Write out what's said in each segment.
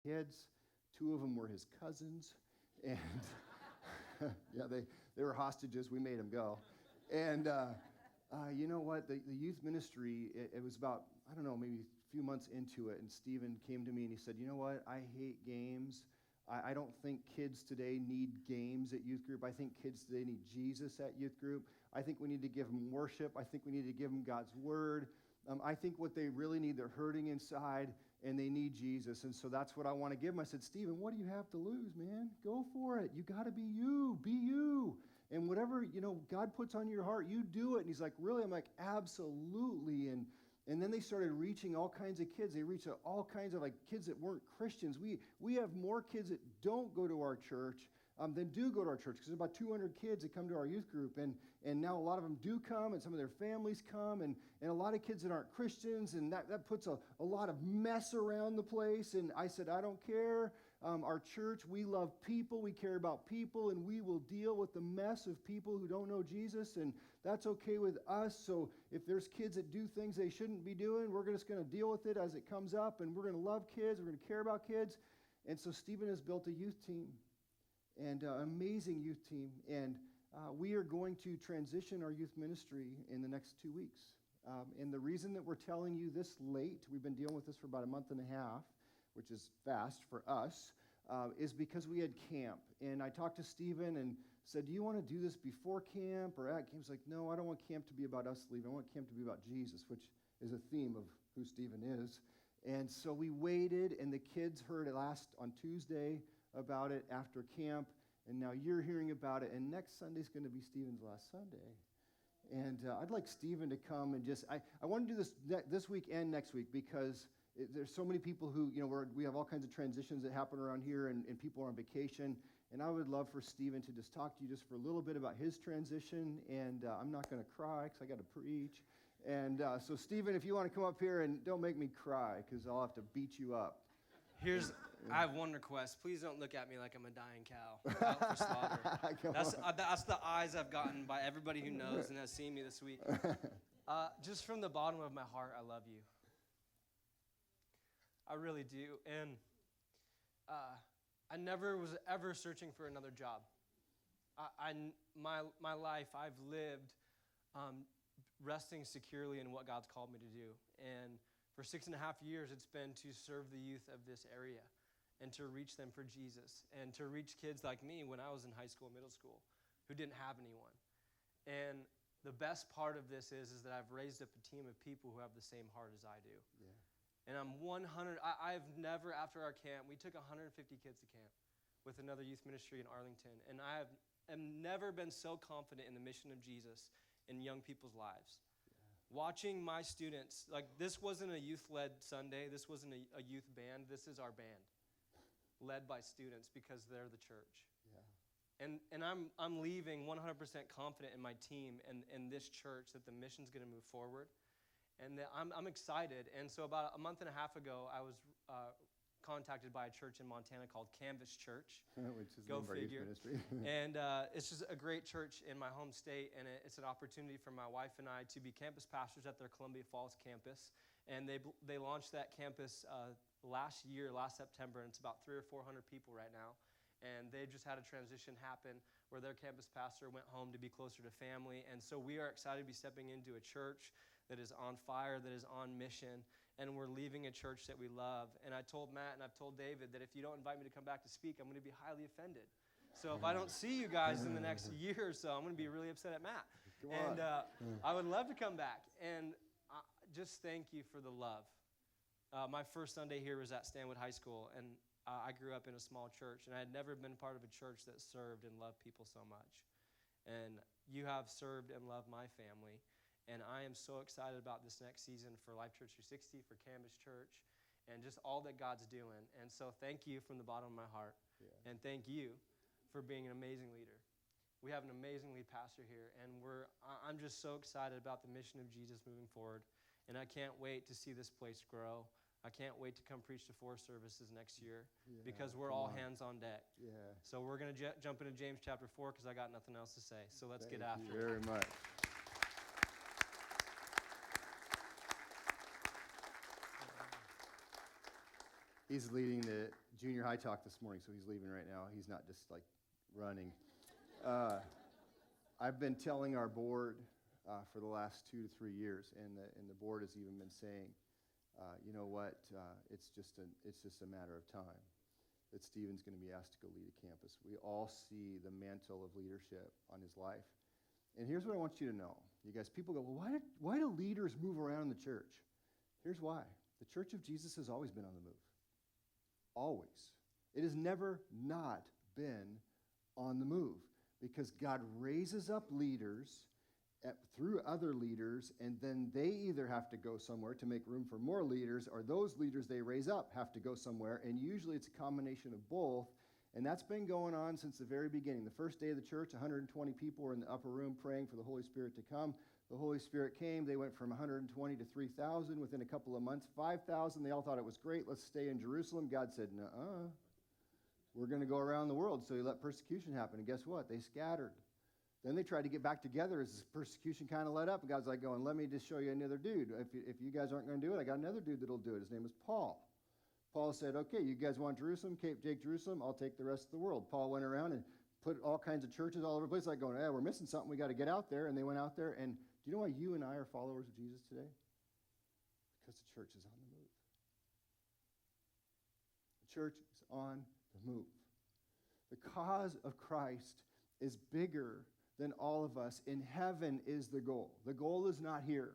kids. 2 of them were his cousins. And yeah, they were hostages. We made them go. And you know what? The youth ministry, it was about, I don't know, maybe a few months into it, and Stephen came to me and he said, you know what? I hate games. I don't think kids today need games at youth group. I think kids today need Jesus at youth group. I think we need to give them worship. I think we need to give them God's word. I think what they really need, they're hurting inside, and they need Jesus. And so that's what I want to give them. I said, Stephen, what do you have to lose, man? Go for it. You got to be you. Be you. And whatever, God puts on your heart, you do it. And he's like, really? I'm like, absolutely. And then they started reaching all kinds of kids. They reached all kinds of kids that weren't Christians. We have more kids that don't go to our church than do go to our church, because there's about 200 kids that come to our youth group, and now a lot of them do come, and some of their families come, and a lot of kids that aren't Christians, and that puts a lot of mess around the place. And I said, I don't care. Our church, we love people, we care about people, and we will deal with the mess of people who don't know Jesus, and that's okay with us. So if there's kids that do things they shouldn't be doing, we're just going to deal with it as it comes up, and we're going to love kids, we're going to care about kids. And so Stephen has built a youth team, and an amazing youth team, and we are going to transition our youth ministry in the next 2 weeks. And the reason that we're telling you this late, we've been dealing with this for about a month and a half, which is fast for us, is because we had camp. And I talked to Stephen and said, do you want to do this before camp or at camp? He was like, no, I don't want camp to be about us leaving. I want camp to be about Jesus, which is a theme of who Stephen is. And so we waited, and the kids heard it last on Tuesday about it after camp, and now you're hearing about it, and next Sunday's going to be Stephen's last Sunday. And I'd like Stephen to come and just, I want to do this week and next week, because there's so many people who, we have all kinds of transitions that happen around here, and people are on vacation, and I would love for Stephen to just talk to you just for a little bit about his transition, and I'm not going to cry because I got to preach. And so Stephen, if you want to come up here, and don't make me cry because I'll have to beat you up. I have one request. Please don't look at me like I'm a dying cow out for slaughter. That's the eyes I've gotten by everybody who knows and has seen me this week. Just from the bottom of my heart, I love you. I really do. And I never was ever searching for another job. My life, I've lived resting securely in what God's called me to do. And for 6.5 years, it's been to serve the youth of this area and to reach them for Jesus and to reach kids like me when I was in high school, middle school, who didn't have anyone. And the best part of this is that I've raised up a team of people who have the same heart as I do. Yeah. And I'm 100, I've never, after our camp, we took 150 kids to camp with another youth ministry in Arlington. And I have never been so confident in the mission of Jesus in young people's lives. Watching my students, this wasn't a youth-led Sunday. This wasn't a youth band. This is our band, led by students because they're the church. Yeah. And I'm leaving 100% confident in my team and this church that the mission's going to move forward, and that I'm excited. And so about a month and a half ago, I was contacted by a church in Montana called Canvas Church. Which is Go figure. And it's just a great church in my home state, and it's an opportunity for my wife and I to be campus pastors at their Columbia Falls campus. And they launched that campus last September, and it's about 300 or 400 people right now. And they've just had a transition happen where their campus pastor went home to be closer to family. And so we are excited to be stepping into a church that is on fire, that is on mission, and we're leaving a church that we love. And I told Matt and I've told David that if you don't invite me to come back to speak, I'm going to be highly offended. So if I don't see you guys in the next year or so, I'm going to be really upset at Matt. And I would love to come back. And just thank you for the love. My first Sunday here was at Stanwood High School, and I grew up in a small church, and I had never been part of a church that served and loved people so much. And you have served and loved my family. And I am so excited about this next season for Life Church 360, for Canvas Church, and just all that God's doing. And so thank you from the bottom of my heart. Yeah. And thank you for being an amazing leader. We have an amazing lead pastor here, and I'm just so excited about the mission of Jesus moving forward. And I can't wait to see this place grow. I can't wait to come preach to 4 services next year because we're all hands on deck. Yeah. So we're going to jump into James chapter 4 because I got nothing else to say. So let's get after it. Thank you very much. He's leading the junior high talk this morning, so he's leaving right now. He's not just like running. I've been telling our board for the last 2 to 3 years, and the board has even been saying, you know what, it's just a matter of time that Stephen's going to be asked to go lead a campus. We all see the mantle of leadership on his life. And here's what I want you to know. You guys, people go, well, why do leaders move around the church? Here's why. The Church of Jesus has always been on the move. Always. It has never not been on the move because God raises up leaders through other leaders, and then they either have to go somewhere to make room for more leaders, or those leaders they raise up have to go somewhere, and usually it's a combination of both, and that's been going on since the very beginning. The first day of the church, 120 people were in the upper room praying for the Holy Spirit to come. The Holy Spirit came. They went from 120 to 3,000 within a couple of months, 5,000. They all thought it was great. Let's stay in Jerusalem. God said, nuh-uh. We're going to go around the world. So he let persecution happen, and guess what? They scattered. Then they tried to get back together as persecution kind of let up. And God's like going, let me just show you another dude. If you guys aren't going to do it, I got another dude that'll do it. His name is Paul. Paul said, okay, you guys want Jerusalem? Take Jerusalem. I'll take the rest of the world. Paul went around and put all kinds of churches all over the place, like going, we're missing something. We got to get out there. And they went out there. And do you know why you and I are followers of Jesus today? Because the church is on the move. The church is on the move. The cause of Christ is bigger than all of us. In heaven is the goal. The goal is not here.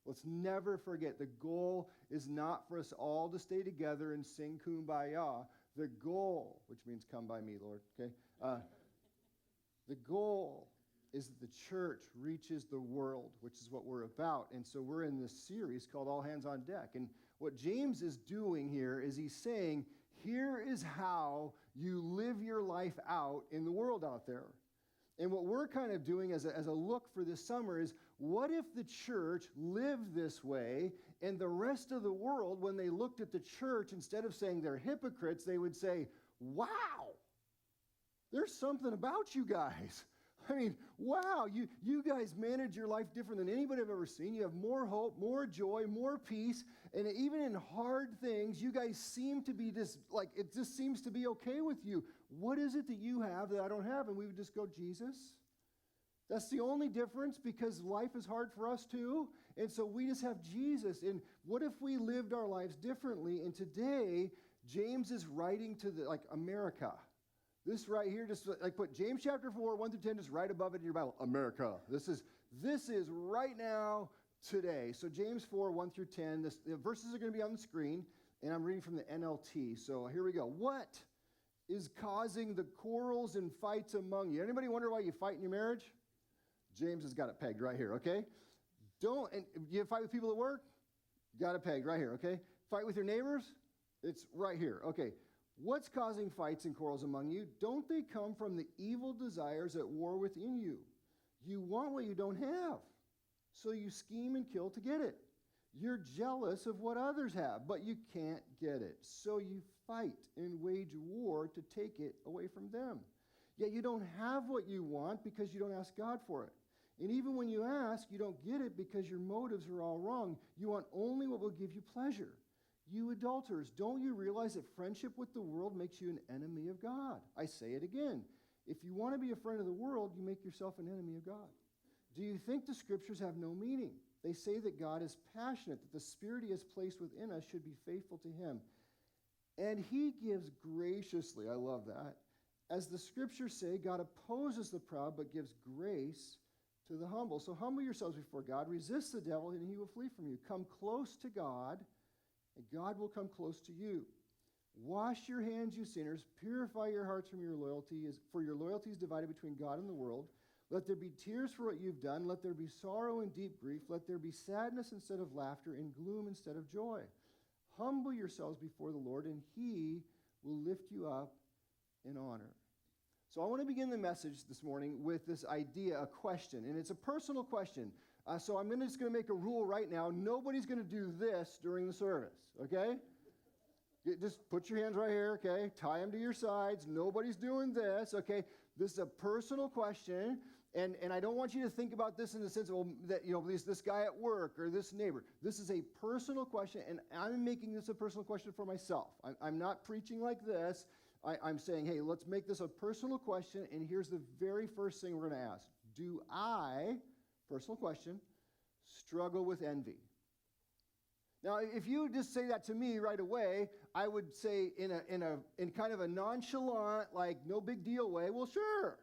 Let's never forget, the goal is not for us all to stay together and sing Kumbaya. The goal, which means come by me, Lord, okay? The goal is that the church reaches the world, which is what we're about. And so we're in this series called All Hands on Deck. And what James is doing here is he's saying, here is how you live your life out in the world out there. And what we're kind of doing as a look for this summer is, what if the church lived this way, and the rest of the world, when they looked at the church, instead of saying they're hypocrites, they would say, wow, there's something about you guys. I mean, wow, you guys manage your life different than anybody I've ever seen. You have more hope, more joy, more peace, and even in hard things, you guys seem to be just, like, it just seems to be okay with you. What is it that you have that I don't have? And we would just go, Jesus. That's the only difference, because life is hard for us too, and so we just have Jesus. And what if we lived our lives differently? And today, James is writing to America. This right here, just like put James chapter 4, 1 through 10, just right above it in your Bible. America. This is right now, today. So James 4, 1 through 10, the verses are going to be on the screen, and I'm reading from the NLT. So here we go. What is causing the quarrels and fights among you? Anybody wonder why you fight in your marriage? James has got it pegged right here, okay? And you fight with people at work? Got it pegged right here, okay? Fight with your neighbors? It's right here, okay. What's causing fights and quarrels among you? Don't they come from the evil desires at war within you? You want what you don't have, so you scheme and kill to get it. You're jealous of what others have, but you can't get it, so you fight and wage war to take it away from them. Yet you don't have what you want because you don't ask God for it. And even when you ask, you don't get it because your motives are all wrong. You want only what will give you pleasure. You adulterers, don't you realize that friendship with the world makes you an enemy of God? I say it again. If you want to be a friend of the world, you make yourself an enemy of God. Do you think the scriptures have no meaning? They say that God is passionate, that the spirit he has placed within us should be faithful to him. And he gives graciously, I love that. As the scriptures say, God opposes the proud but gives grace to the humble. So humble yourselves before God, resist the devil, and he will flee from you. Come close to God, and God will come close to you. Wash your hands, you sinners. Purify your hearts from your loyalty, for your loyalty is divided between God and the world. Let there be tears for what you've done. Let there be sorrow and deep grief. Let there be sadness instead of laughter and gloom instead of joy. Humble yourselves before the Lord, and he will lift you up in honor. So I want to begin the message this morning with this idea, a question, and it's a personal question. So I'm just going to make a rule right now. Nobody's going to do this during the service, okay? Just put your hands right here, okay? Tie them to your sides. Nobody's doing this, okay? This is a personal question, And I don't want you to think about this in the sense of, well, that, this guy at work or this neighbor. This is a personal question, and I'm making this a personal question for myself. I'm not preaching like this. I'm saying, hey, let's make this a personal question, and here's the very first thing we're going to ask. Do I, personal question, struggle with envy? Now, if you just say that to me right away, I would say in kind of a nonchalant, like no big deal way, well, sure.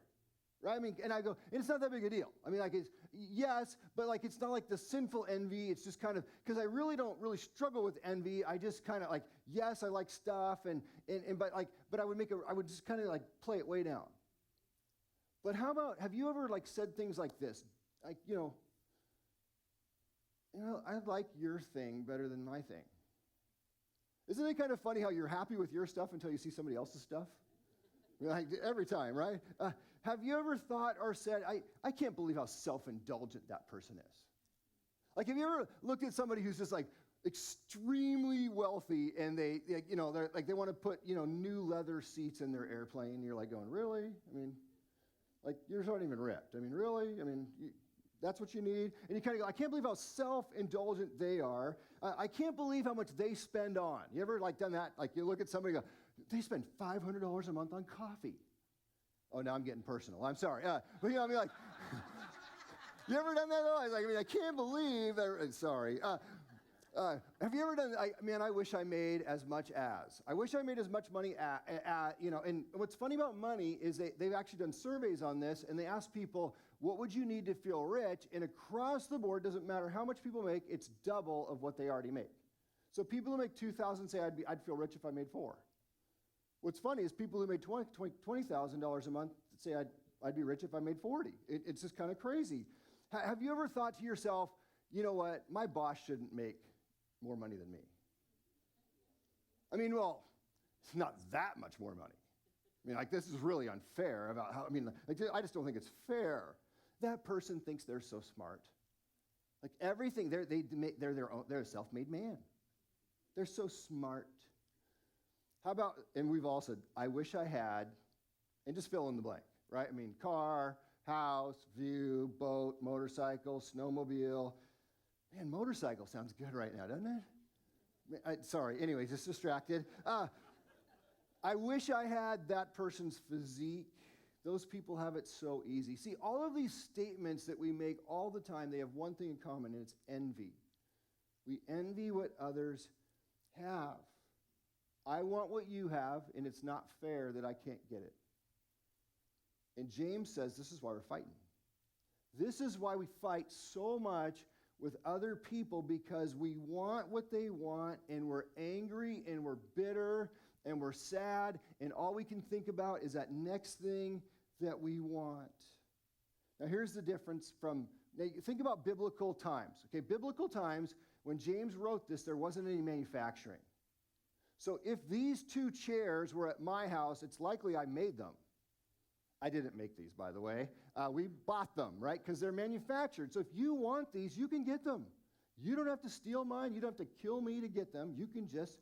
Right? I mean, and I go, and it's not that big a deal. I mean, like, yes, but like, it's not like the sinful envy. It's just kind of, because I really don't really struggle with envy. I just kind of like, yes, I like stuff, but I would just kind of like play it way down. But how about, have you ever like said things like this? Like, I like your thing better than my thing. Isn't it kind of funny how you're happy with your stuff until you see somebody else's stuff? Like every time, right? Have you ever thought or said, I can't believe how self-indulgent that person is? Like, have you ever looked at somebody who's just like extremely wealthy and they're like, they want to put, new leather seats in their airplane? And you're like going, really? I mean, like, yours aren't even ripped. I mean, really? I mean, that's what you need? And you kind of go, I can't believe how self-indulgent they are. I can't believe how much they spend on. You ever like done that? Like, you look at somebody and go, they spend $500 a month on coffee. Oh, now I'm getting personal. I'm sorry. But I mean, like, you ever done that? I can't believe that. Sorry. Have you ever done? I wish I made as much as. I wish I made as much money And what's funny about money is they've actually done surveys on this, and they ask people, what would you need to feel rich? And across the board, doesn't matter how much people make, it's double of what they already make. So people who make $2,000 say I'd feel rich if I made $4,000. What's funny is people who made $20,000 a month say I'd be rich if I made $40,000. It's just kind of crazy. Have you ever thought to yourself, you know what, my boss shouldn't make more money than me? I mean, well, it's not that much more money. I mean, like, this is really unfair about how, I just don't think it's fair. That person thinks they're so smart. Like, everything, they're a self-made man. They're so smart. How about, and we've all said, I wish I had, and just fill in the blank, right? I mean, car, house, view, boat, motorcycle, snowmobile. Man, motorcycle sounds good right now, doesn't it? Sorry, anyways, just distracted. I wish I had that person's physique. Those people have it so easy. See, all of these statements that we make all the time, they have one thing in common, and it's envy. We envy what others have. I want what you have, and it's not fair that I can't get it. And James says this is why we're fighting. This is why we fight so much with other people, because we want what they want, and we're angry, and we're bitter, and we're sad, and all we can think about is that next thing that we want. Now, here's the difference think about biblical times. Okay, biblical times, when James wrote this, there wasn't any manufacturing. So if these two chairs were at my house, it's likely I made them. I didn't make these, by the way. We bought them, right? Because they're manufactured. So if you want these, you can get them. You don't have to steal mine. You don't have to kill me to get them. You can just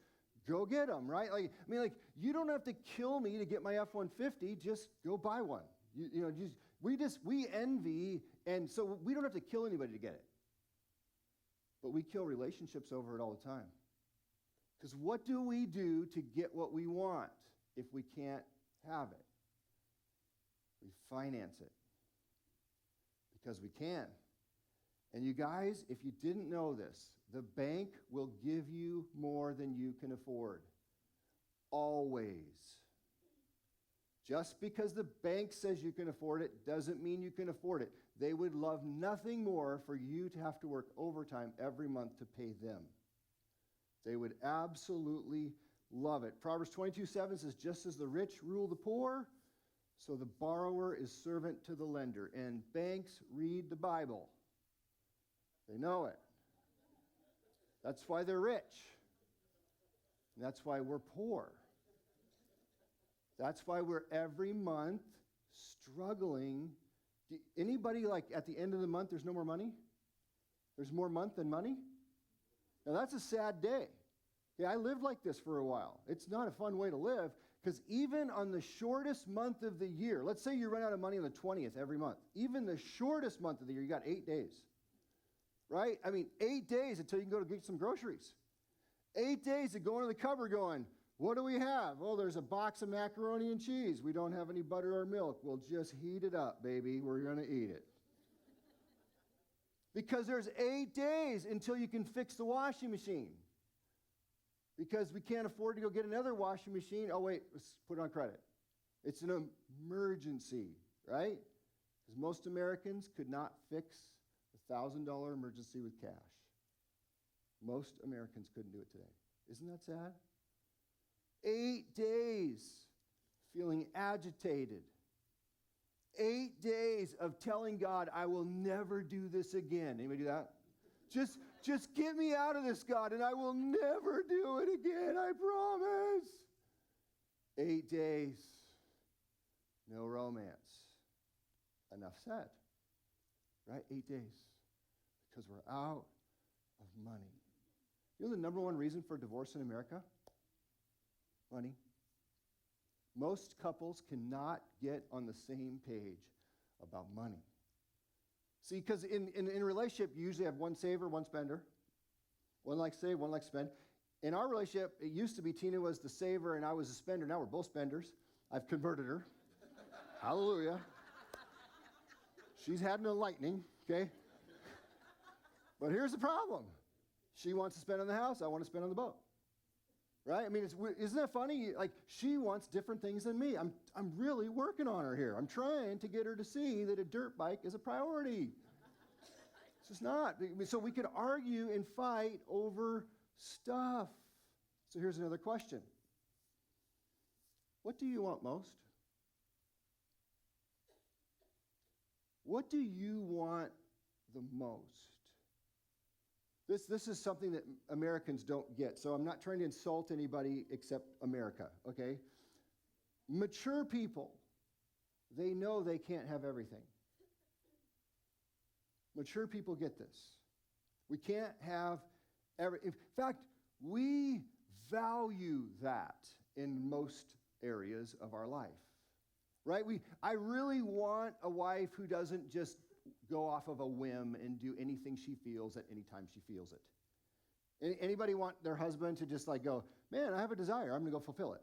go get them, right? You don't have to kill me to get my F-150. Just go buy one. We envy, and so we don't have to kill anybody to get it. But we kill relationships over it all the time. Because what do we do to get what we want if we can't have it? We finance it. Because we can. And you guys, if you didn't know this, the bank will give you more than you can afford. Always. Just because the bank says you can afford it doesn't mean you can afford it. They would love nothing more for you to have to work overtime every month to pay them. They would absolutely love it. Proverbs 22:7 says, just as the rich rule the poor, so the borrower is servant to the lender. And banks read the Bible. They know it. That's why they're rich. And that's why we're poor. That's why we're every month struggling. Anybody like at the end of the month, there's no more money? There's more month than money? Now that's a sad day. Okay, I lived like this for a while. It's not a fun way to live Because even on the shortest month of the year, let's say you run out of money on the 20th every month, even the shortest month of the year, you got 8 days, right? I mean, 8 days until you can go to get some groceries. 8 days to go into the cupboard going, what do we have? Oh, there's a box of macaroni and cheese. We don't have any butter or milk. We'll just heat it up, baby. We're going to eat it. Because there's 8 days until you can fix the washing machine. Because we can't afford to go get another washing machine. Oh, wait, let's put it on credit. It's an emergency, right? Because most Americans could not fix a $1,000 emergency with cash. Most Americans couldn't do it today. Isn't that sad? 8 days feeling agitated. 8 days of telling God, I will never do this again. Anybody do that? Just get me out of this, God, and I will never do it again, I promise. 8 days, no romance. Enough said. Right? 8 days. Because we're out of money. You know the number one reason for divorce in America? Money. Most couples cannot get on the same page about money. See, because in a relationship, you usually have one saver, one spender. One likes to save, one likes to spend. In our relationship, it used to be Tina was the saver and I was the spender. Now we're both spenders. I've converted her. Hallelujah. She's had an enlightening, okay? But here's the problem. She wants to spend on the house. I want to spend on the boat. Right? I mean, isn't that funny? Like, she wants different things than me. I'm really working on her here. I'm trying to get her to see that a dirt bike is a priority. It's just not. So we could argue and fight over stuff. So here's another question. What do you want most? What do you want the most? This is something that Americans don't get. So I'm not trying to insult anybody except America, okay? Mature people, they know they can't have everything. Mature people get this. We can't have in fact, we value that in most areas of our life, right? I really want a wife who doesn't just go off of a whim and do anything she feels at any time she feels it. Anybody want their husband to just like go, man, I have a desire, I'm going to go fulfill it?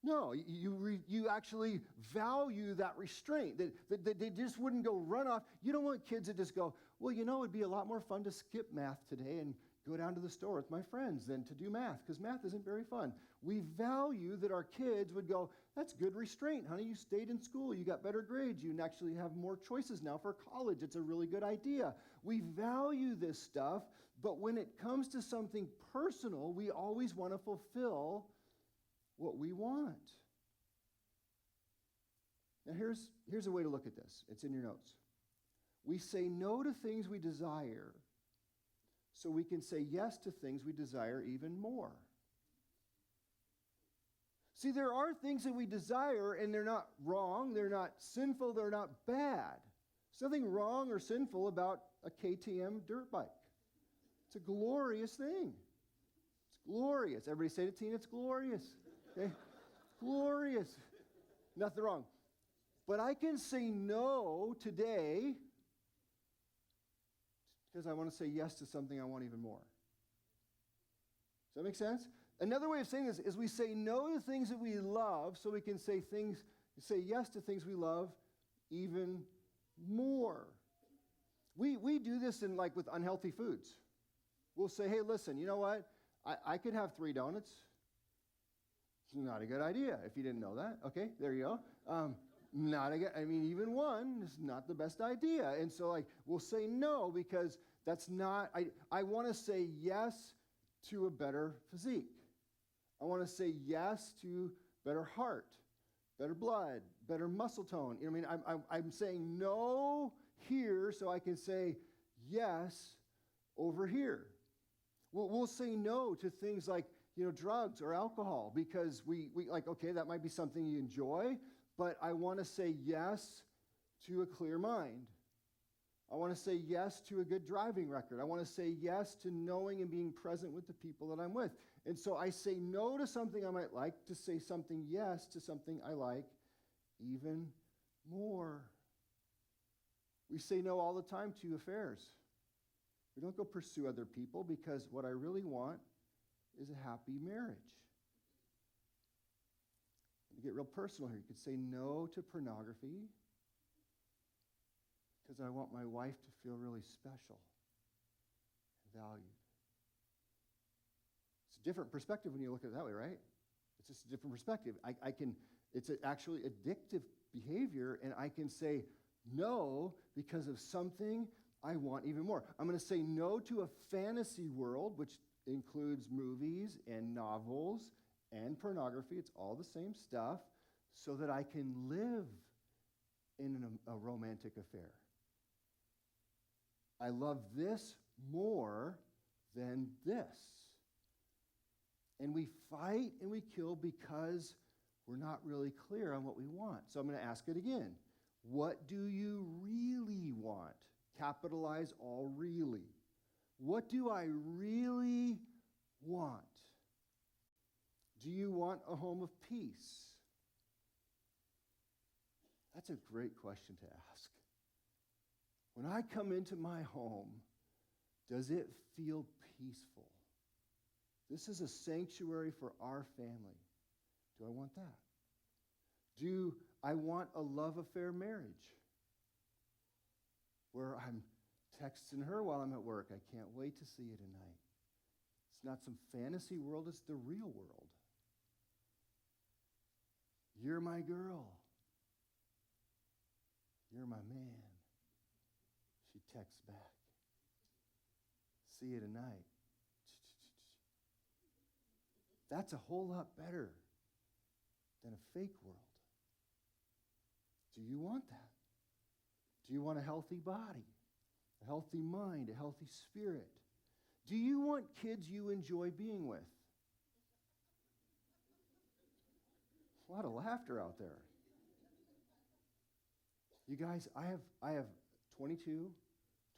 No, you actually value that restraint, that they just wouldn't go run off. You don't want kids that just go, well, you know, it'd be a lot more fun to skip math today and go down to the store with my friends than to do math, because math isn't very fun. We value that our kids would go, that's good restraint, honey. You stayed in school. You got better grades. You actually have more choices now for college. It's a really good idea. We value this stuff, but when it comes to something personal, we always want to fulfill what we want. Now, here's a way to look at this. It's in your notes. We say no to things we desire so we can say yes to things we desire even more. See, there are things that we desire, and they're not wrong, they're not sinful, they're not bad. There's nothing wrong or sinful about a KTM dirt bike. It's a glorious thing. It's glorious. Everybody say to Tina, it's glorious. Okay? Glorious. Nothing wrong. But I can say no today because I want to say yes to something I want even more. Does that make sense? Another way of saying this is we say no to things that we love so we can say yes to things we love even more. We do this with unhealthy foods. We'll say, hey, listen, you know what? I could have 3 donuts. It's not a good idea if you didn't know that. Okay, there you go. Even one is not the best idea. And so we'll say no because that's not, I want to say yes to a better physique. I want to say yes to better heart, better blood, better muscle tone. You know what I mean? I'm saying no here so I can say yes over here. We'll say no to things like, drugs or alcohol because we okay, that might be something you enjoy, but I want to say yes to a clear mind. I want to say yes to a good driving record. I want to say yes to knowing and being present with the people that I'm with. And so I say no to something I might like to say something yes to something I like even more. We say no all the time to affairs. We don't go pursue other people because what I really want is a happy marriage. You get real personal here. You could say no to pornography because I want my wife to feel really special and valued. It's a different perspective when you look at it that way, right? It's just a different perspective. It's actually addictive behavior, and I can say no because of something I want even more. I'm going to say no to a fantasy world, which includes movies and novels and pornography. It's all the same stuff, so that I can live in a romantic affair. I love this more than this. And we fight and we kill because we're not really clear on what we want. So I'm going to ask it again. What do you really want? Capitalize all really. What do I really want? Do you want a home of peace? That's a great question to ask. When I come into my home, does it feel peaceful? This is a sanctuary for our family. Do I want that? Do I want a love affair marriage where I'm texting her while I'm at work? I can't wait to see you tonight. It's not some fantasy world, it's the real world. You're my girl. You're my man. She texts back. See you tonight. That's a whole lot better than a fake world. Do you want that? Do you want a healthy body, a healthy mind, a healthy spirit? Do you want kids you enjoy being with? A lot of laughter out there. You guys, I have 22,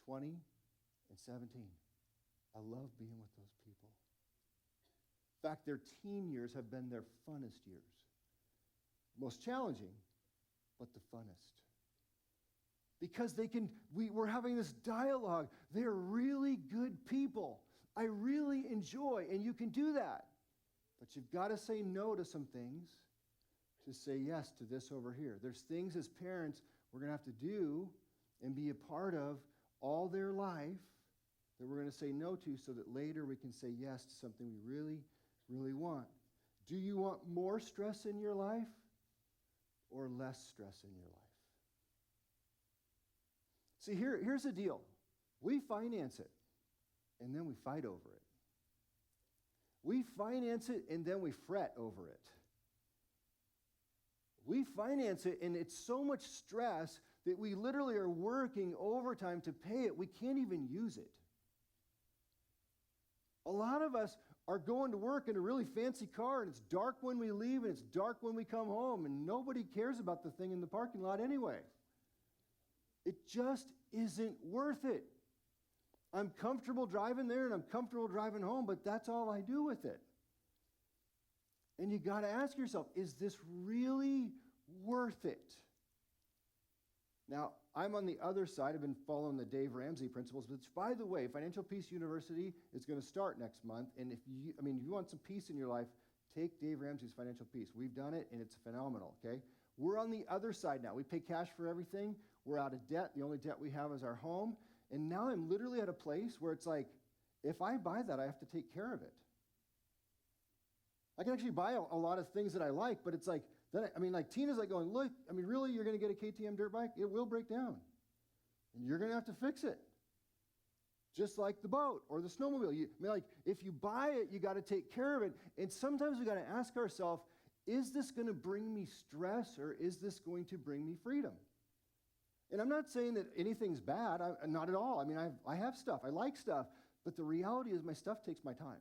20, and 17. I love being with those people. In fact, their teen years have been their funnest years. Most challenging, but the funnest. Because we're having this dialogue. They're really good people. I really enjoy, and you can do that. But you've got to say no to some things to say yes to this over here. There's things as parents we're going to have to do and be a part of all their life that we're going to say no to so that later we can say yes to something we really, really want. Do you want more stress in your life or less stress in your life? See, here's the deal. We finance it, and then we fight over it. We finance it, and then we fret over it. We finance it, and it's so much stress that we literally are working overtime to pay it. We can't even use it. A lot of us are going to work in a really fancy car, and it's dark when we leave, and it's dark when we come home, and nobody cares about the thing in the parking lot anyway. It just isn't worth it. I'm comfortable driving there, and I'm comfortable driving home, but that's all I do with it. And you got to ask yourself, is this really worth it? Now, I'm on the other side. I've been following the Dave Ramsey principles, which, by the way, Financial Peace University is going to start next month. And if you want some peace in your life, take Dave Ramsey's Financial Peace. We've done it, and it's phenomenal, okay? We're on the other side now. We pay cash for everything. We're out of debt. The only debt we have is our home. And now I'm literally at a place where it's like, if I buy that, I have to take care of it. I can actually buy a lot of things that I like, but it's like, Tina's like going, look, really, you're going to get a KTM dirt bike? It will break down. And you're going to have to fix it. Just like the boat or the snowmobile. If you buy it, you got to take care of it. And sometimes we got to ask ourselves, is this going to bring me stress or is this going to bring me freedom? And I'm not saying that anything's bad. Not at all. I have stuff. I like stuff. But the reality is my stuff takes my time.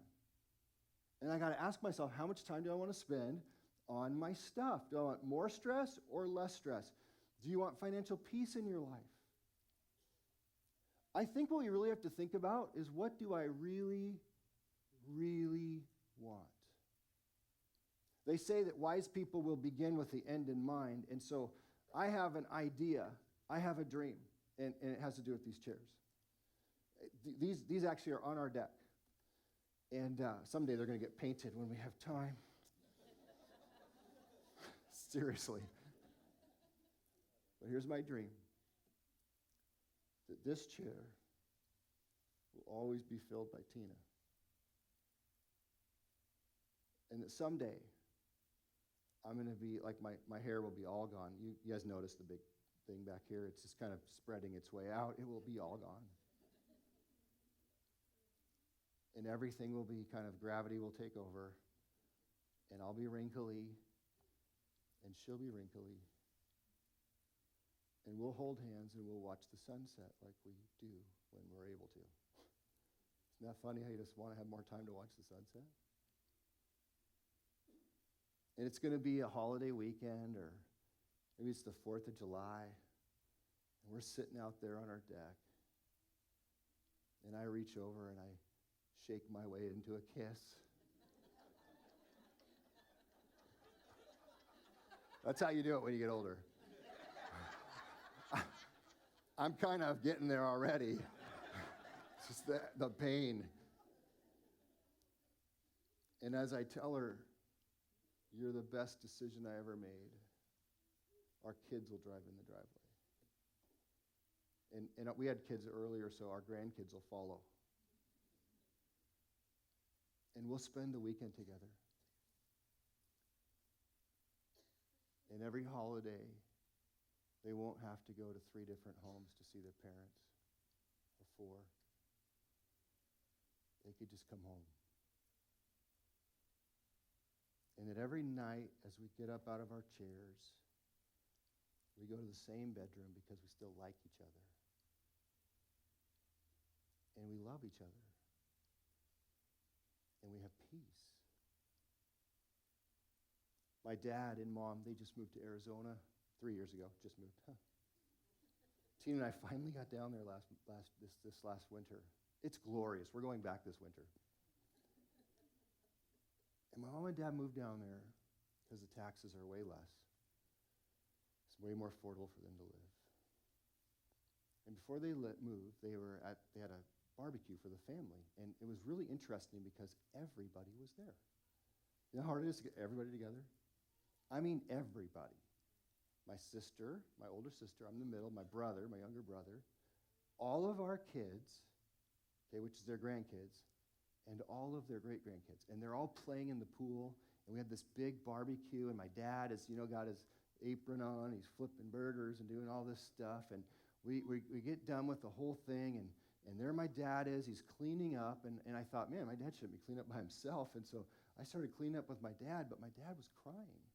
And I got to ask myself, how much time do I want to spend on my stuff? Do I want more stress or less stress? Do you want financial peace in your life? I think what we really have to think about is, what do I really, really want? They say that wise people will begin with the end in mind. And so I have an idea. I have a dream. And it has to do with these chairs. These actually are on our deck. And someday they're going to get painted when we have time. Seriously. But here's my dream. That this chair will always be filled by Tina. And that someday, I'm going to be, like, my hair will be all gone. You guys notice the big thing back here? It's just kind of spreading its way out. It will be all gone. And everything will be kind of, gravity will take over. And I'll be wrinkly. And she'll be wrinkly. And we'll hold hands and we'll watch the sunset like we do when we're able to. Isn't that funny how you just want to have more time to watch the sunset? And it's going to be a holiday weekend, or maybe it's the 4th of July, and we're sitting out there on our deck, and I reach over and I shake my way into a kiss. That's how you do it when you get older. I'm kind of getting there already. It's just the pain. And as I tell her, "You're the best decision I ever made," our kids will drive in the driveway. And we had kids earlier, so our grandkids will follow. And we'll spend the weekend together. And every holiday, they won't have to go to 3 different homes to see their parents, or 4. They could just come home. And that every night, as we get up out of our chairs, we go to the same bedroom because we still like each other. And we love each other. And we have peace. My dad and mom, they just moved to Arizona 3 years ago, just moved. Tina and I finally got down there this last winter. It's glorious. We're going back this winter. And my mom and dad moved down there because the taxes are way less. It's way more affordable for them to live. And before they moved, they had a barbecue for the family. And it was really interesting because everybody was there. You know how hard it is to get everybody together? I mean everybody. My sister, my older sister, I'm in the middle, my brother, my younger brother, all of our kids, okay, which is their grandkids, and all of their great-grandkids. And they're all playing in the pool, and we had this big barbecue, and my dad has, got his apron on, he's flipping burgers and doing all this stuff, and we get done with the whole thing, and there my dad is, he's cleaning up, and I thought, man, my dad shouldn't be cleaning up by himself, and so I started cleaning up with my dad, but my dad was crying.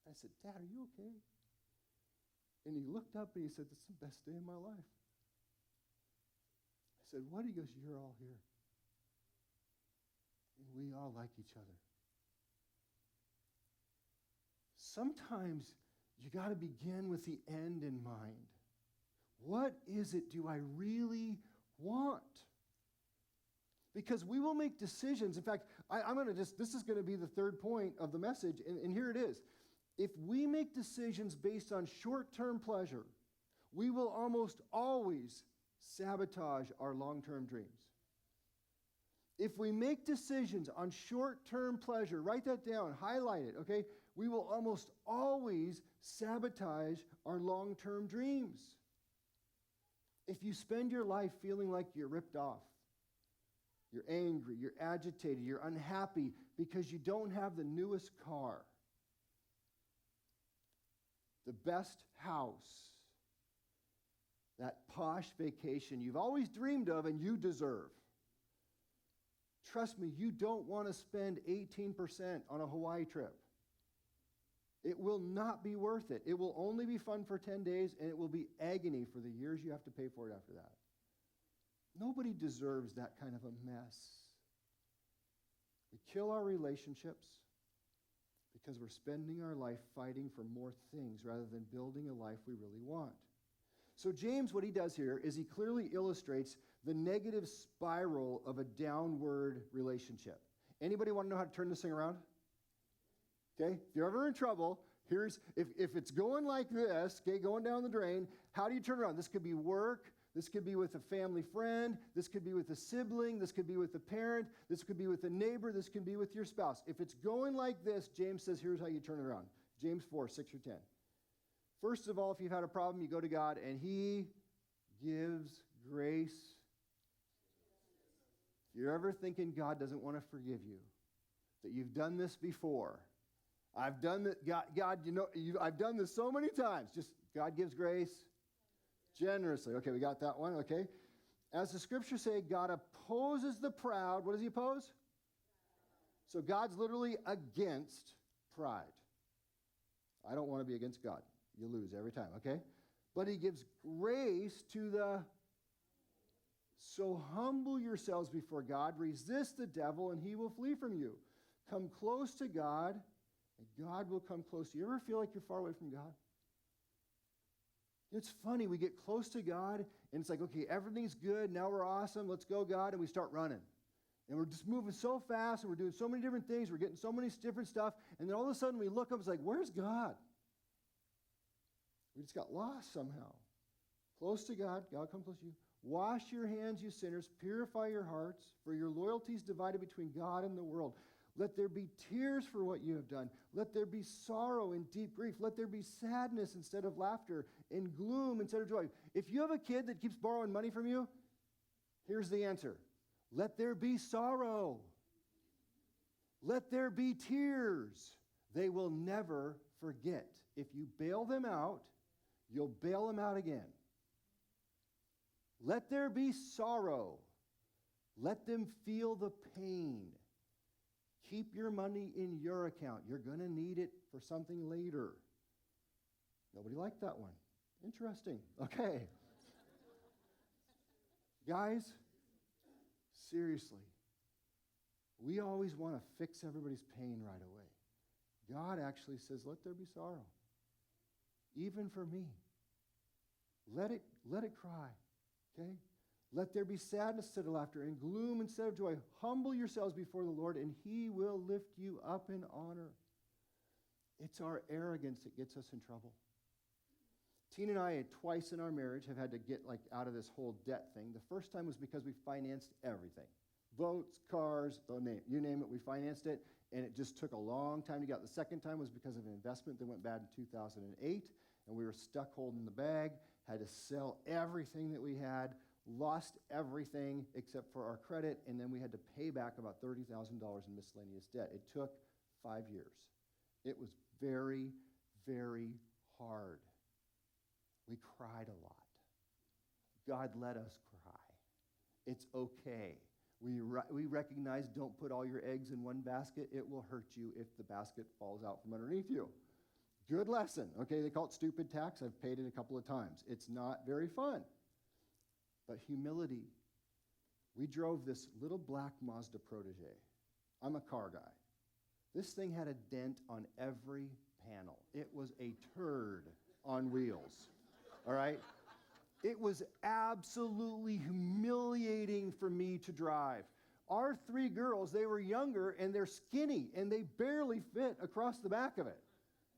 I said, "Dad, are you okay?" And he looked up and he said, "This is the best day of my life." I said, "What?" He goes, "You're all here. And we all like each other." Sometimes you got to begin with the end in mind. What is it do I really want? Because we will make decisions. In fact, this is going to be the third point of the message, and here it is. If we make decisions based on short-term pleasure, we will almost always sabotage our long-term dreams. If we make decisions on short-term pleasure, write that down, highlight it, okay? We will almost always sabotage our long-term dreams. If you spend your life feeling like you're ripped off, you're angry, you're agitated, you're unhappy because you don't have the newest car, the best house, that posh vacation you've always dreamed of and you deserve. Trust me, you don't want to spend 18% on a Hawaii trip. It will not be worth it. It will only be fun for 10 days, and it will be agony for the years you have to pay for it after that. Nobody deserves that kind of a mess. We kill our relationships because we're spending our life fighting for more things rather than building a life we really want. So James, what he does here is he clearly illustrates the negative spiral of a downward relationship. Anybody want to know how to turn this thing around? Okay, if you're ever in trouble, if it's going like this, okay, going down the drain, how do you turn around? This could be work, this could be with a family friend, this could be with a sibling, this could be with a parent, this could be with a neighbor, this could be with your spouse. If it's going like this, James says, here's how you turn it around. James 4, 6 or 10. First of all, if you've had a problem, you go to God, and he gives grace. If you're ever thinking God doesn't want to forgive you, that you've done this before, I've done that, God, I've done this so many times. Just God gives grace generously. Okay, we got that one, okay. As the scriptures say, God opposes the proud. What does he oppose? So God's literally against pride. I don't want to be against God. You lose every time, okay? But he gives grace to the... So humble yourselves before God, resist the devil, and he will flee from you. Come close to God, and God will come close to you. You ever feel like you're far away from God? It's funny, we get close to God, and it's like, okay, everything's good, now we're awesome, let's go, God, and we start running. And we're just moving so fast, and we're doing so many different things, we're getting so many different stuff, and then all of a sudden we look up, it's like, where's God? We just got lost somehow. Close to God, God come close to you. Wash your hands, you sinners, purify your hearts, for your loyalty is divided between God and the world. Let there be tears for what you have done. Let there be sorrow and deep grief. Let there be sadness instead of laughter and gloom instead of joy. If you have a kid that keeps borrowing money from you, here's the answer. Let there be sorrow. Let there be tears. They will never forget. If you bail them out, you'll bail them out again. Let there be sorrow. Let them feel the pain. Keep your money in your account. You're going to need it for something later. Nobody liked that one. Interesting. Okay. Guys, seriously, we always want to fix everybody's pain right away. God actually says, let there be sorrow. Even for me. Let it cry. Okay? Let there be sadness instead of laughter and gloom instead of joy. Humble yourselves before the Lord, and he will lift you up in honor. It's our arrogance that gets us in trouble. Tina and I, twice in our marriage, have had to get out of this whole debt thing. The first time was because we financed everything. Boats, cars, you name it, we financed it, and it just took a long time to get out. The second time was because of an investment that went bad in 2008, and we were stuck holding the bag, had to sell everything that we had, lost everything except for our credit, and then we had to pay back about $30,000 in miscellaneous debt. It took 5 years. It was very, very hard. We cried a lot. God let us cry. It's okay. We recognize don't put all your eggs in one basket. It will hurt you if the basket falls out from underneath you. Good lesson. Okay, they call it stupid tax. I've paid it a couple of times. It's not very fun. But humility. We drove this little black Mazda Protege. I'm a car guy. This thing had a dent on every panel. It was a turd on wheels. All right? It was absolutely humiliating for me to drive. Our 3 girls, they were younger and they're skinny and they barely fit across the back of it.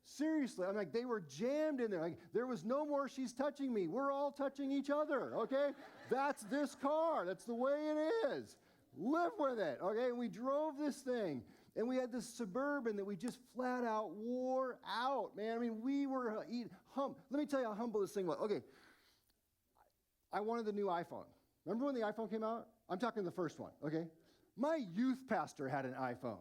Seriously, I'm like, they were jammed in there. Like, there was no more she's touching me. We're all touching each other, okay? That's this car. That's the way it is. Live with it, okay? And we drove this thing, and we had this Suburban that we just flat out wore out, man. I mean, we were let me tell you how humble this thing was. Okay, I wanted the new iPhone. Remember when the iPhone came out? I'm talking the first one, okay? My youth pastor had an iPhone.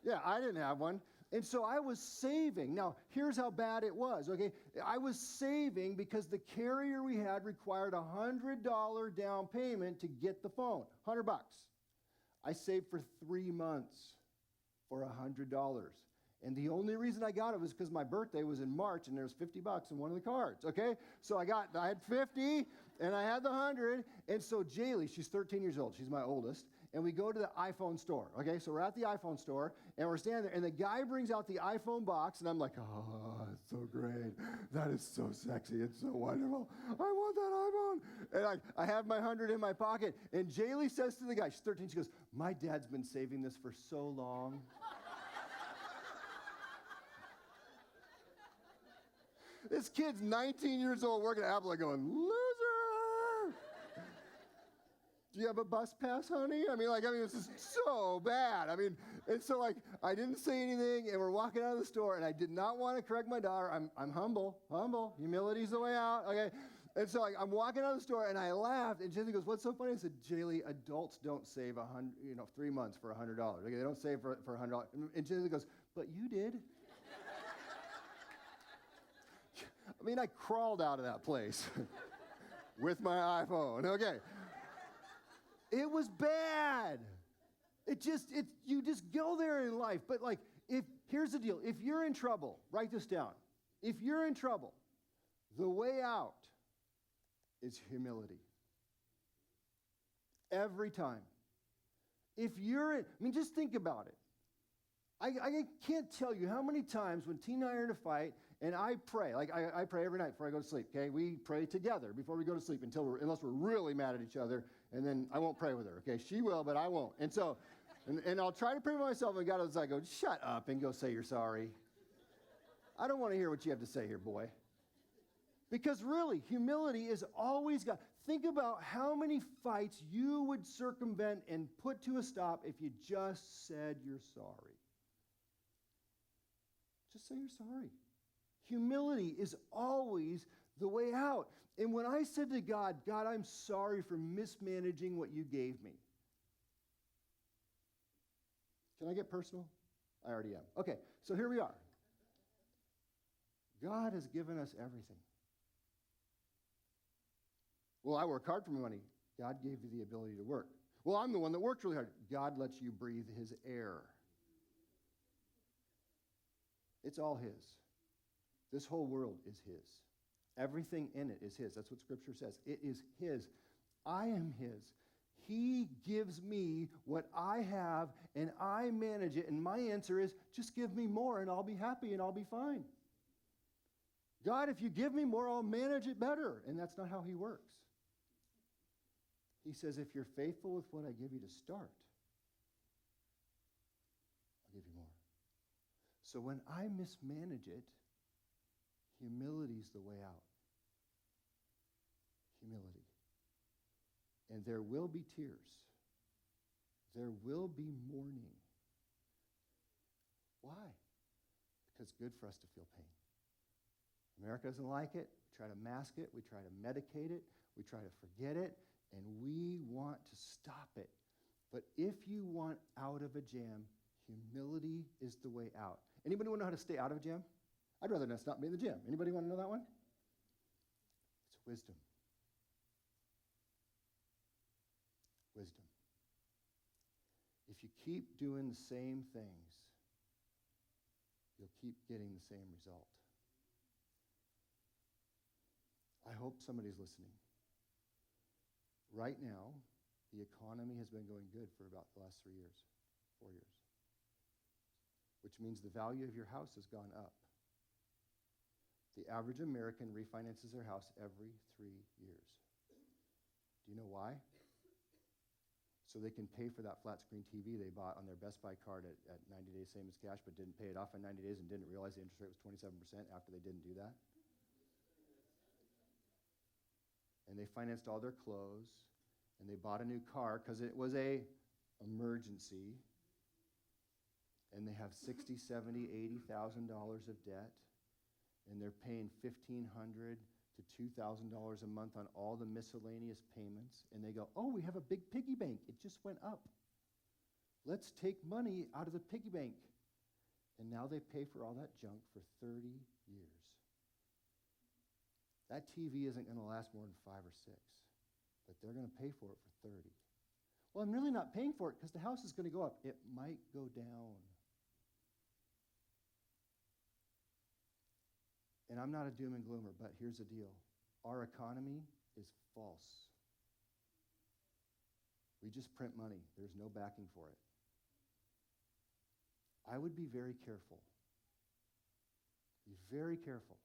Yeah, I didn't have one. And so I was saving. Now, here's how bad it was, okay? I was saving because the carrier we had required a $100 down payment to get the phone, $100. I saved for 3 months for $100. And the only reason I got it was because my birthday was in March and there was $50 in one of the cards, okay? So I had 50 and I had the 100. And so Jaylee, she's 13 years old. She's my oldest. and we go to the iPhone store. Okay, so we're at the iPhone store, and we're standing there, and the guy brings out the iPhone box, and I'm like, oh, it's so great. That is so sexy. It's so wonderful. I want that iPhone. And I have my 100 in my pocket, and Jaylee says to the guy, she's 13, she goes, my dad's been saving this for so long. This kid's 19 years old working at Apple, like going, loser! Do you have a bus pass, honey? This is so bad. And so I didn't say anything, and we're walking out of the store, and I did not want to correct my daughter. I'm humble. Humility's the way out, okay? And so I'm walking out of the store, and I laughed, and Jaylee goes, what's so funny? I said, Jaylee, adults don't save 3 months for $100. Okay, they don't save for $100. And Jaylee goes, but you did. I crawled out of that place with my iPhone, okay? It was bad. You just go there in life. But here's the deal. If you're in trouble, write this down. If you're in trouble, the way out is humility. Every time. Just think about it. I can't tell you how many times when Tina and I are in a fight, and I pray, I pray every night before I go to sleep, okay? We pray together before we go to sleep unless we're really mad at each other, and then I won't pray with her, okay? She will, but I won't. And so, and I'll try to pray for myself, and God will go, shut up and go say you're sorry. I don't want to hear what you have to say here, boy. Because really, humility is always God. Think about how many fights you would circumvent and put to a stop if you just said you're sorry. Just say you're sorry. Humility is always the way out. And when I said to God, God, I'm sorry for mismanaging what you gave me. Can I get personal? I already am. Okay, so here we are. God has given us everything. Well, I work hard for my money. God gave you the ability to work. Well, I'm the one that worked really hard. God lets you breathe his air. It's all his. This whole world is his. Everything in it is his. That's what Scripture says. It is his. I am his. He gives me what I have, and I manage it. And my answer is, just give me more, and I'll be happy, and I'll be fine. God, if you give me more, I'll manage it better. And that's not how he works. He says, if you're faithful with what I give you to start, I'll give you more. So when I mismanage it, humility's the way out. Humility. And there will be tears. There will be mourning. Why? Because it's good for us to feel pain. America doesn't like it. We try to mask it. We try to medicate it. We try to forget it. And we want to stop it. But if you want out of a jam, humility is the way out. Anybody want to know how to stay out of a jam? I'd rather not be in the gym. Anybody want to know that one? It's wisdom. Wisdom. If you keep doing the same things, you'll keep getting the same result. I hope somebody's listening. Right now, the economy has been going good for about the last 4 years, which means the value of your house has gone up. The average American refinances their house every 3 years. Do you know why? So they can pay for that flat screen TV they bought on their Best Buy card at 90 days, same as cash, but didn't pay it off in 90 days and didn't realize the interest rate was 27% after they didn't do that. And they financed all their clothes, and they bought a new car because it was an emergency, and they have $60,000, $70,000, $80,000 of debt, and they're paying $1,500 to $2,000 a month on all the miscellaneous payments, and they go, oh, we have a big piggy bank. It just went up. Let's take money out of the piggy bank. And now they pay for all that junk for 30 years. That TV isn't going to last more than 5 or 6, but they're going to pay for it for 30. Well, I'm really not paying for it because the house is going to go up. It might go down. And I'm not a doom and gloomer, but here's the deal. Our economy is false. We just print money. There's no backing for it. I would be very careful. Be very careful.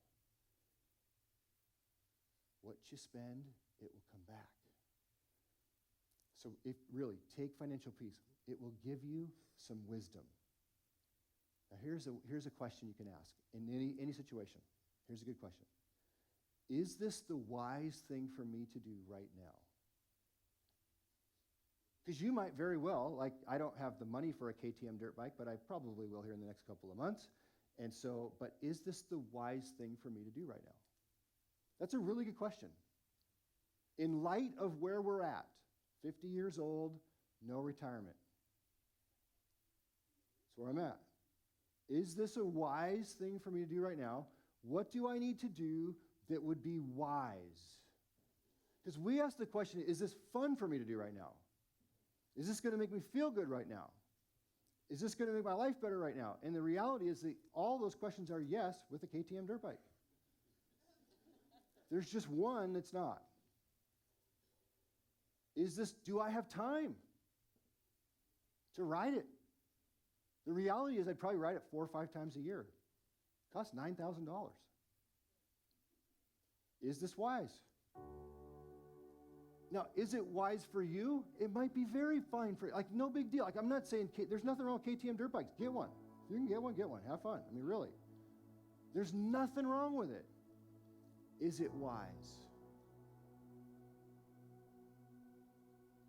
What you spend, it will come back. So if really, take financial peace. It will give you some wisdom. Now here's a question you can ask in any situation. Here's a good question. Is this the wise thing for me to do right now? Because you might very well, like I don't have the money for a KTM dirt bike, but I probably will here in the next couple of months. And so, but is this the wise thing for me to do right now? That's a really good question. In light of where we're at, 50 years old, no retirement. That's where I'm at. Is this a wise thing for me to do right now? What do I need to do that would be wise? Because we ask the question, is this fun for me to do right now? Is this going to make me feel good right now? Is this going to make my life better right now? And the reality is that all those questions are yes with a KTM dirt bike. There's just one that's not. Do I have time to ride it? The reality is I'd probably ride it 4 or 5 times a year. It costs $9,000. Is this wise? Now, is it wise for you? It might be very fine for you. Like, no big deal. Like, I'm not saying there's nothing wrong with KTM dirt bikes. Get one. If you can get one, get one. Have fun. I mean, really. There's nothing wrong with it. Is it wise?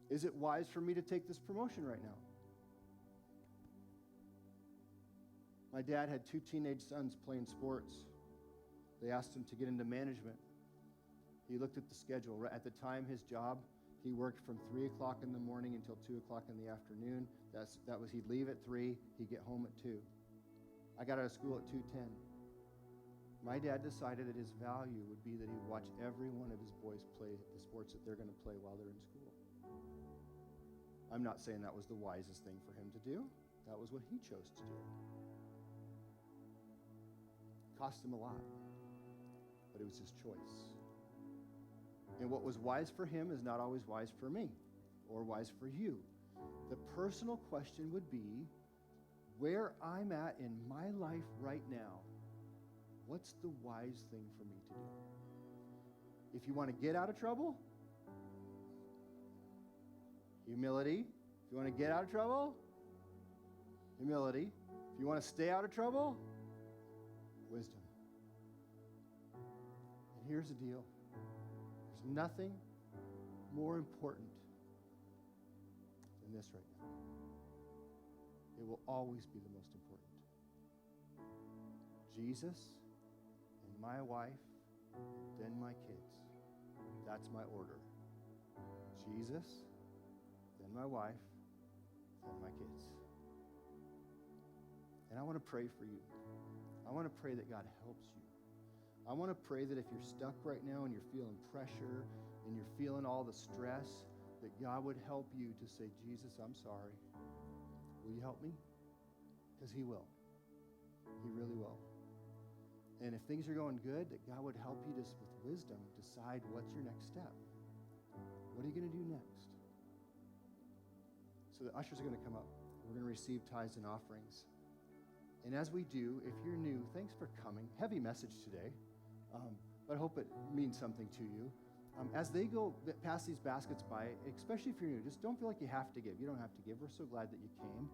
Is it wise for me to take this promotion right now? My dad had 2 teenage sons playing sports. They asked him to get into management. He looked at the schedule. At the time, his job, he worked from 3 o'clock in the morning until 2 o'clock in the afternoon. He'd leave at 3, he'd get home at 2. I got out of school at 2:10. My dad decided that his value would be that he'd watch every one of his boys play the sports that they're going to play while they're in school. I'm not saying that was the wisest thing for him to do. That was what he chose to do. Cost him a lot, but it was his choice. And what was wise for him is not always wise for me or wise for you. The personal question would be, where I'm at in my life right now, what's the wise thing for me to do? If you want to get out of trouble, humility. If you want to get out of trouble, humility. If you want to stay out of trouble, wisdom. And here's the deal. There's nothing more important than this right now. It will always be the most important. Jesus and my wife, then my kids. That's my order. Jesus, then my wife, then my kids. And I want to pray for you. I want to pray that God helps you. I want to pray that if you're stuck right now and you're feeling pressure and you're feeling all the stress, that God would help you to say, Jesus, I'm sorry. Will you help me? Because he will. He really will. And if things are going good, that God would help you just with wisdom decide what's your next step. What are you going to do next? So the ushers are going to come up. We're going to receive tithes and offerings. And as we do, if you're new, thanks for coming. Heavy message today, but I hope it means something to you. As they go past these baskets by, especially if you're new, just don't feel like you have to give. You don't have to give. We're so glad that you came.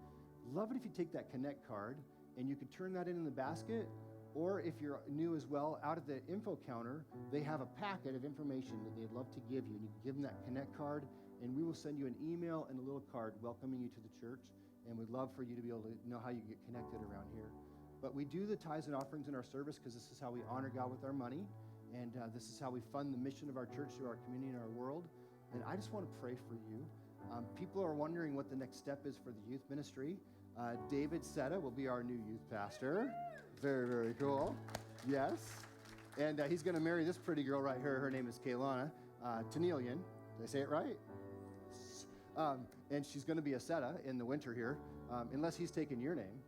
Love it if you take that Connect card and you can turn that in the basket, or if you're new as well, out at the info counter, they have a packet of information that they'd love to give you. And you can give them that Connect card, and we will send you an email and a little card welcoming you to the church. And we'd love for you to be able to know how you get connected around here. But we do the tithes and offerings in our service because this is how we honor God with our money. And this is how we fund the mission of our church to our community and our world. And I just want to pray for you. People are wondering what the next step is for the youth ministry. David Setta will be our new youth pastor. Very, very cool. Yes. And he's going to marry this pretty girl right here. Her name is Kyleigh Tanelian. Did I say it right? And she's going to be a Setta in the winter here, unless he's taking your name.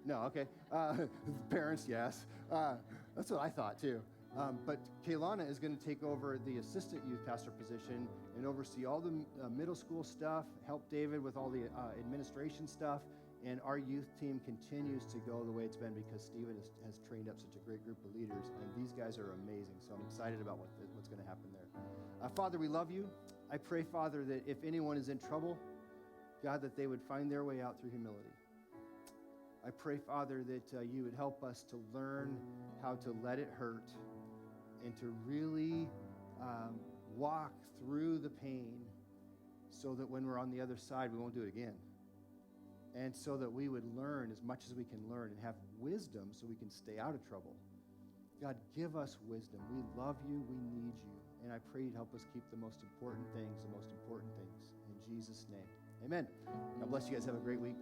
No, okay. Parents, yes. That's what I thought, too. But Kyleigh is going to take over the assistant youth pastor position and oversee all the middle school stuff, help David with all the administration stuff, and our youth team continues to go the way it's been because Stephen has trained up such a great group of leaders, and these guys are amazing, so I'm excited about what's going to happen there. Father, we love you. I pray, Father, that if anyone is in trouble, God, that they would find their way out through humility. I pray, Father, that you would help us to learn how to let it hurt and to really walk through the pain so that when we're on the other side, we won't do it again. And so that we would learn as much as we can learn and have wisdom so we can stay out of trouble. God, give us wisdom. We love you. We need you. And I pray you'd help us keep the most important things. In Jesus' name. Amen. God bless you guys. Have a great week.